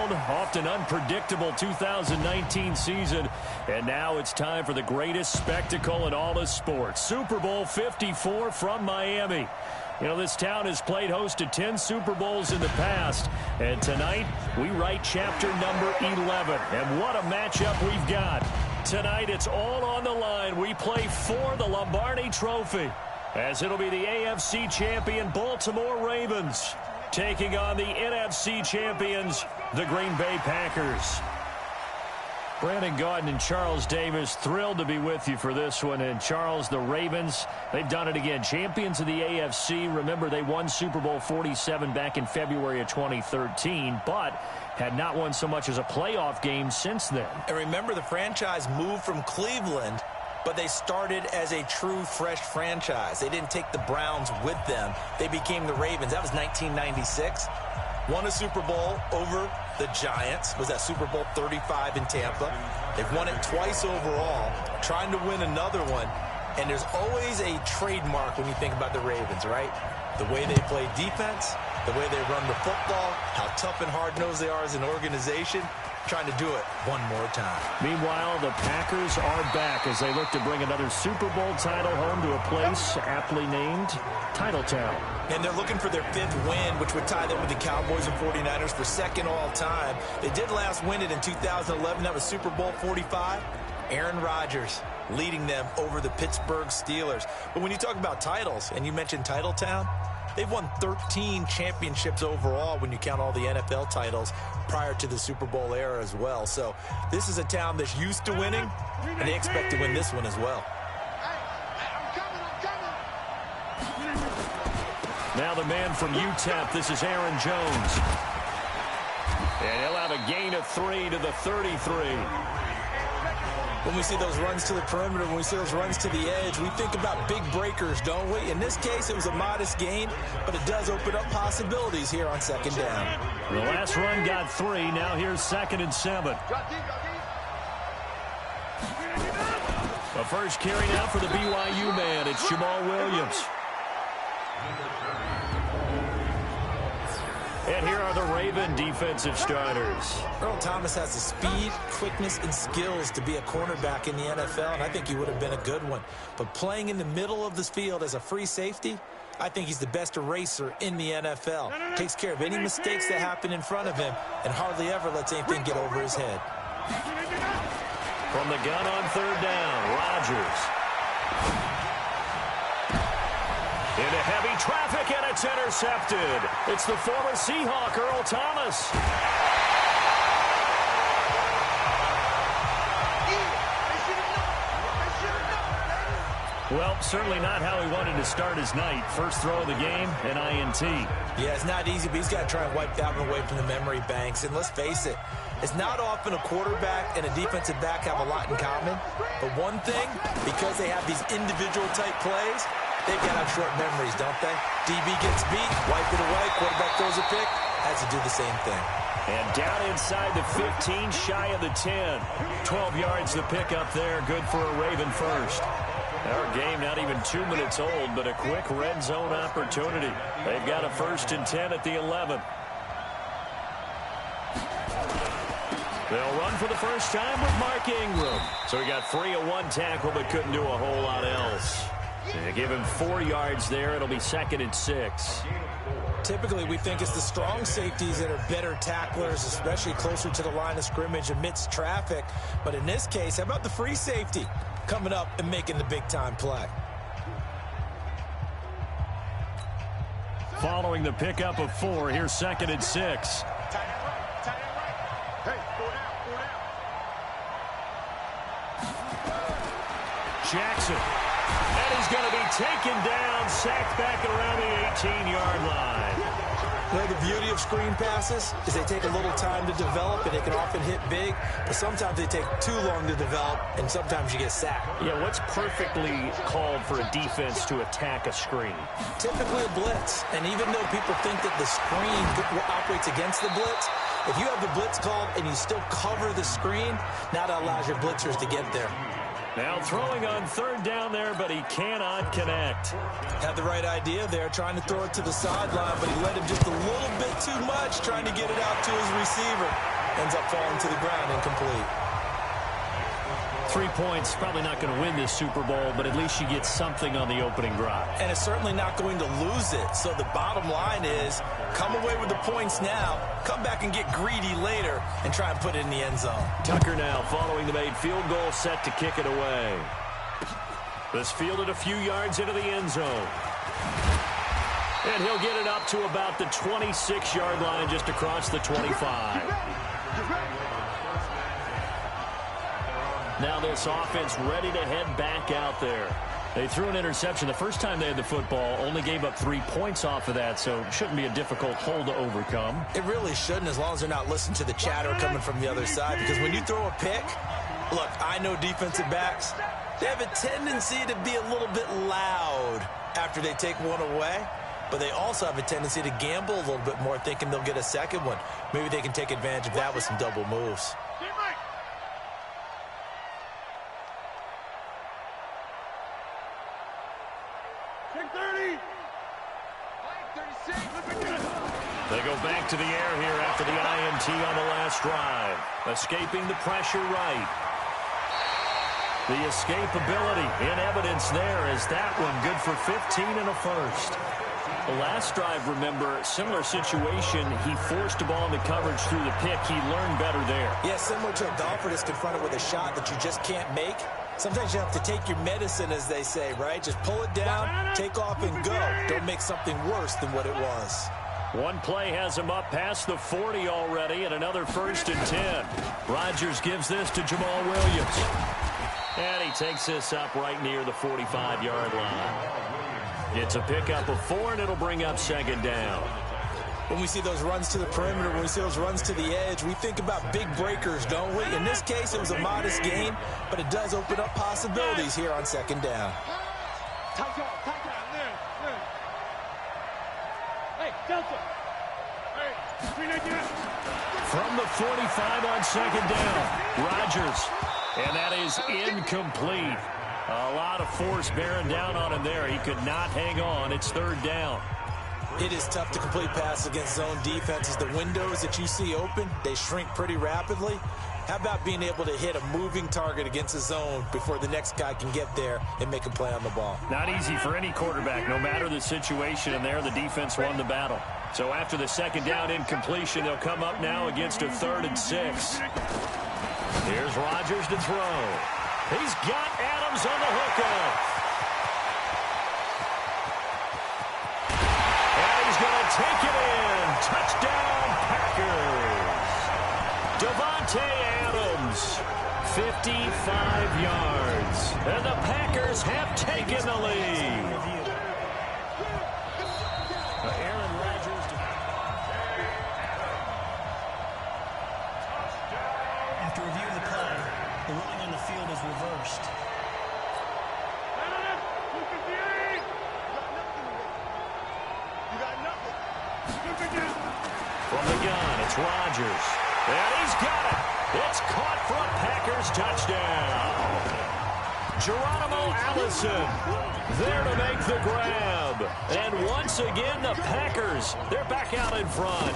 wild, often unpredictable 2019 season, and now it's time for the greatest spectacle in all of sports. Super Bowl 54 from Miami. You know, this town has played host to 10 Super Bowls in the past, and tonight we write chapter number 11. And what a matchup we've got. Tonight it's all on the line. We play for the Lombardi Trophy, as it'll be the AFC champion Baltimore Ravens taking on the NFC champions, the Green Bay Packers. Brandon Gaudin and Charles Davis, thrilled to be with you for this one. And Charles, the Ravens, they've done it again. Champions of the AFC. Remember, they won Super Bowl 47 back in February of 2013, but had not won so much as a playoff game since then. And remember, the franchise moved from Cleveland, but they started as a true fresh franchise. They didn't take the Browns with them. They became the Ravens. That was 1996. Won a Super Bowl over the Giants. Was that Super Bowl 35 in Tampa. They've won it twice overall, trying to win another one. And there's always a trademark when you think about the Ravens, right? The way they play defense, the way they run the football, how tough and hard-nosed they are as an organization. Trying to do it one more time. Meanwhile, the Packers are back as they look to bring another Super Bowl title home to a place aptly named Titletown. And they're looking for their 5th win, which would tie them with the Cowboys and 49ers for 2nd all-time. They did last win it in 2011. That was Super Bowl 45. Aaron Rodgers leading them over the Pittsburgh Steelers. But when you talk about titles, and you mentioned Titletown, they've won 13 championships overall when you count all the NFL titles prior to the Super Bowl era as well. So this is a town that's used to winning, and they expect to win this one as well. Now the man from UTEP, this is Aaron Jones. And he'll have a gain of 3 to the 33. When we see those runs to the perimeter, when we see those runs to the edge, we think about big breakers, don't we? In this case, it was a modest gain, but it does open up possibilities here on 2nd down. The last run got 3. Now here's 2nd and 7. The first carry now for the BYU man. It's Jamal Williams. And here are the Raven defensive starters. Earl Thomas has the speed, quickness, and skills to be a cornerback in the NFL, and I think he would have been a good one. But playing in the middle of this field as a free safety, I think he's the best eraser in the NFL. Takes care of any mistakes that happen in front of him and hardly ever lets anything get over his head. From the gun on 3rd down, Rodgers. Into heavy traffic, and it's intercepted. It's the former Seahawk, Earl Thomas. Well, certainly not how he wanted to start his night. First throw of the game, an INT. Yeah, it's not easy, but he's got to try and wipe that one away from the memory banks. And let's face it, it's not often a quarterback and a defensive back have a lot in common. But one thing, because they have these individual type plays, they've got to have short memories, don't they? DB gets beat, wipe it away, quarterback throws a pick, has to do the same thing. And down inside the 15, shy of the 10. 12 yards to pick up there, good for a Raven first. Our game not even 2 minutes old, but a quick red zone opportunity. They've got a 1st and 10 at the 11. They'll run for the first time with Mark Ingram. So he got free of 1 tackle, but couldn't do a whole lot else. They give him 4 yards there. It'll be 2nd and 6. Typically, we think it's the strong safeties that are better tacklers, especially closer to the line of scrimmage amidst traffic. But in this case, how about the free safety coming up and making the big-time play? Following the pickup of 4, here's 2nd and 6. Jackson. And he's going to be taken down, sacked back around the 18-yard line. You know, the beauty of screen passes is they take a little time to develop, and they can often hit big, but sometimes they take too long to develop, and sometimes you get sacked. Yeah, what's perfectly called for a defense to attack a screen? Typically a blitz, and even though people think that the screen operates against the blitz, if you have the blitz called and you still cover the screen, now that allows your blitzers to get there. Now throwing on 3rd down there, but he cannot connect. Had the right idea there, trying to throw it to the sideline, but he let him just a little bit too much, trying to get it out to his receiver. ends up falling to the ground incomplete. 3 points, probably not going to win this Super Bowl, but at least you get something on the opening drive. And it's certainly not going to lose it. So the bottom line is, come away with the points now, come back and get greedy later, and try and put it in the end zone. Tucker now following the made field goal, set to kick it away. This fielded a few yards into the end zone. And he'll get it up to about the 26-yard line, just across the 25. Now this offense ready to head back out there. They threw an interception the first time they had the football, only gave up 3 points off of that, so it shouldn't be a difficult hole to overcome. It really shouldn't, as long as they're not listening to the chatter coming from the other side, because when you throw a pick, look, I know defensive backs, they have a tendency to be a little bit loud after they take one away, but they also have a tendency to gamble a little bit more, thinking they'll get a second one. Maybe they can take advantage of that with some double moves. They go back to the air here after the INT on the last drive. Escaping the pressure right. The escapability in evidence there is that one good for 15 and a first. The last drive, remember, similar situation. He forced a ball into coverage through the pick. He learned better there. Yeah, similar to a golfer that's confronted with a shot that you just can't make. Sometimes you have to take your medicine, as they say, right? Just pull it down, take off, and go. Don't make something worse than what it was. One play has him up past the 40 already, and another 1st and 10. Rodgers gives this to Jamal Williams. And he takes this up right near the 45-yard line. It's a pickup of 4, and it'll bring up 2nd down. When we see those runs to the perimeter, when we see those runs to the edge, we think about big breakers, don't we? In this case, it was a modest gain, but it does open up possibilities here on 2nd down. From the 45 on 2nd down, Rodgers. And that is incomplete. A lot of force bearing down on him there. He could not hang on. It's 3rd down. It is tough to complete passes against zone defenses. The windows that you see open, they shrink pretty rapidly. How about being able to hit a moving target against a zone before the next guy can get there and make a play on the ball? Not easy for any quarterback, no matter the situation. And there, the defense won the battle. So after the 2nd down incompletion, they'll come up now against a 3rd and 6. Here's Rodgers to throw. He's got Adams on the hookup. And he's going to take it in. Touchdown, Packers. Davante Adams, 55 yards. And the Packers have taken the lead. After reviewing the play, the ruling on the field is reversed. From the gun, it's Rodgers. And he's got it. It's caught for a Packers touchdown. Geronimo Allison there to make the grab. And once again, the Packers, they're back out in front.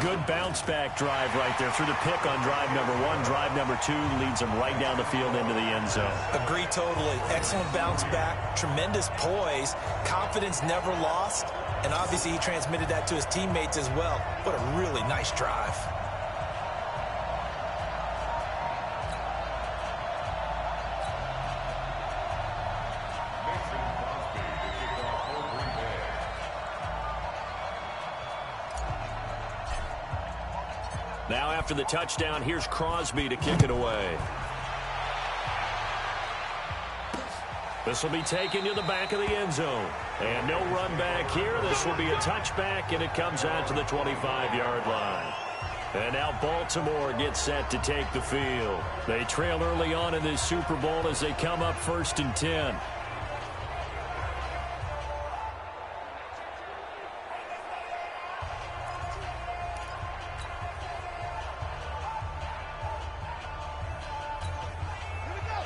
Good bounce-back drive right there through the pick on drive number 1. Drive number 2 leads them right down the field into the end zone. Agree totally. Excellent bounce-back, tremendous poise, confidence never lost, and obviously he transmitted that to his teammates as well. What a really nice drive. Now after the touchdown, here's Crosby to kick it away. This will be taken to the back of the end zone. And no run back here. This will be a touchback, and it comes out to the 25-yard line. And now Baltimore gets set to take the field. They trail early on in this Super Bowl as they come up 1st and 10.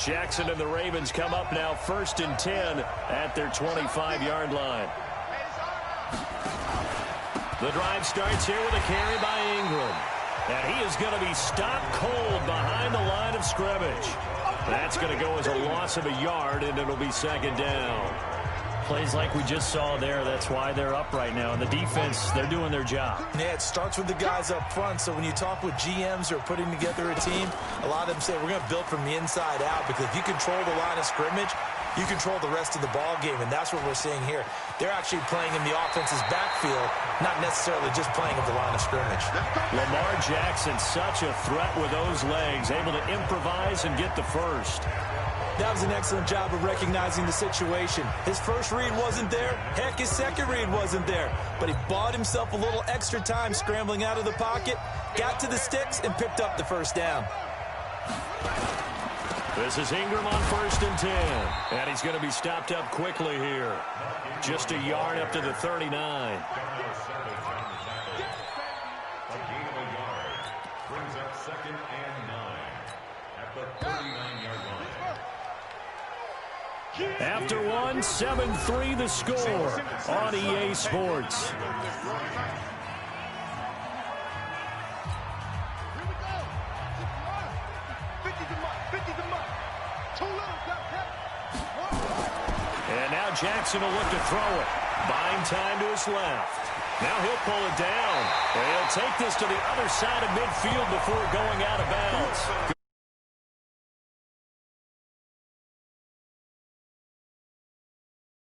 Jackson and the Ravens come up now 1st and 10 at their 25-yard line. The drive starts here with a carry by Ingram. And he is going to be stopped cold behind the line of scrimmage. That's going to go as a loss of a yard, and it'll be second down. Plays like we just saw there. That's why they're up right now. And the defense, they're doing their job. Yeah, it starts with the guys up front. So when you talk with GMs who are putting together a team, a lot of them say we're going to build from the inside out, because if you control the line of scrimmage, you control the rest of the ball game, and that's what we're seeing here. They're actually playing in the offense's backfield, not necessarily just playing at the line of scrimmage. Lamar Jackson, such a threat with those legs, able to improvise and get the first. That was an excellent job of recognizing the situation. His first read wasn't there. Heck, his second read wasn't there. But he bought himself a little extra time scrambling out of the pocket, got to the sticks, and picked up the first down. This is Ingram on 1st and 10. And he's going to be stopped up quickly here. Just a yard up to the 39. Brings up 2nd and 9 at the 39-yard line. After one, 7-3 the score on EA Sports. And now Jackson will look to throw it. Buying time to his left. Now he'll pull it down. And he'll take this to the other side of midfield before going out of bounds.